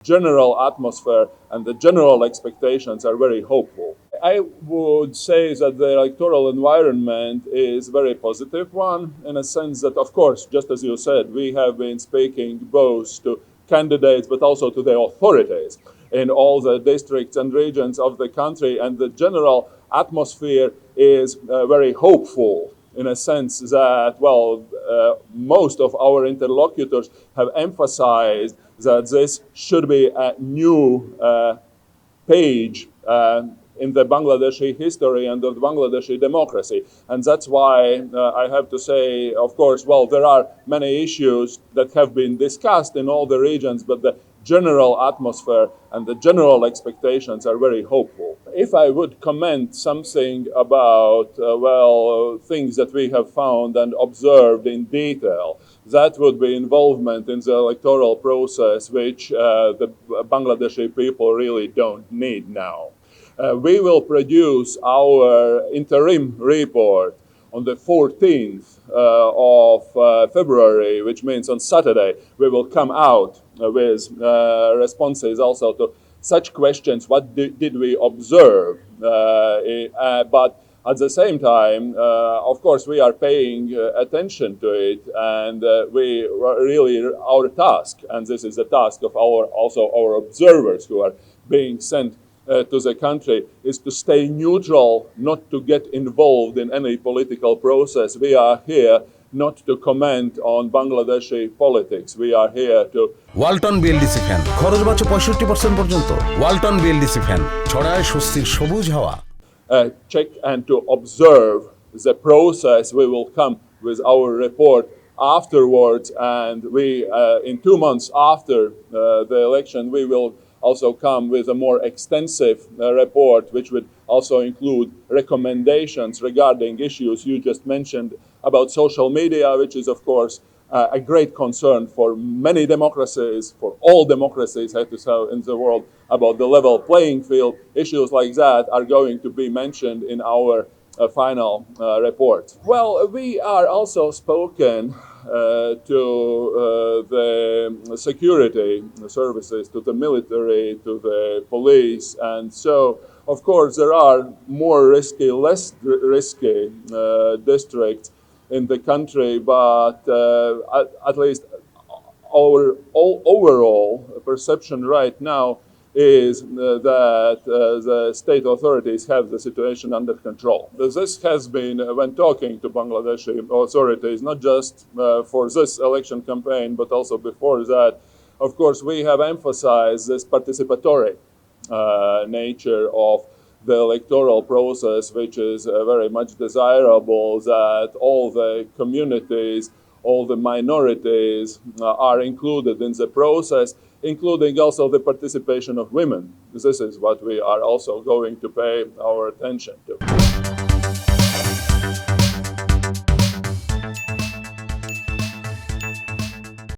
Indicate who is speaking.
Speaker 1: general atmosphere and the general expectations are very hopeful. I would say that the electoral environment is a very positive one, in a sense that, of course, just as you said, we have been speaking both to candidates but also to the authorities in all the districts and regions of the country, and the general atmosphere is very hopeful, in a sense that, most of our interlocutors have emphasized that this should be a new page in the Bangladeshi history and of Bangladeshi democracy. And that's why I have to say, of course, there are many issues that have been discussed in all the regions, but the general atmosphere and the general expectations are very hopeful. If I would comment something about, things that we have found and observed in detail, that would be involvement in the electoral process, which the Bangladeshi people really don't need now. We will produce our interim report on the 14th of February, which means on Saturday. We will come out with responses also to such questions. What did we observe? But at the same time, of course, we are paying attention to it, and we really, our task, and this is the task of our observers who are being sent to the country, is to stay neutral, not to get involved in any political process. We are here not to comment on Bangladeshi politics. We are here to
Speaker 2: Walton BLDC fan খরচ বাঁচে 65% পর্যন্ত Walton BLDC fan ছড়ায় স্বস্তির সবুজ হাওয়া
Speaker 1: check and to observe the process. We will come with our report afterwards, and we in 2 months after the election we will also come with a more extensive report, which would also include recommendations regarding issues you just mentioned about social media, which is, of course, a great concern for many democracies, for all democracies, I have to say, in the world, about the level playing field. Issues like that are going to be mentioned in our final report. Well, we are also spoken to the security services, to the military, to the police, and so, of course, there are more risky, less risky districts in the country, but at least our overall perception right now is that the state authorities have the situation under control. This has been, when talking to Bangladeshi authorities, not just for this election campaign, but also before that, of course, we have emphasized this participatory nature of the electoral process, which is very much desirable, that all the communities, all the minorities are included in the process, including also the participation of women. This is what we are also going to pay our attention to.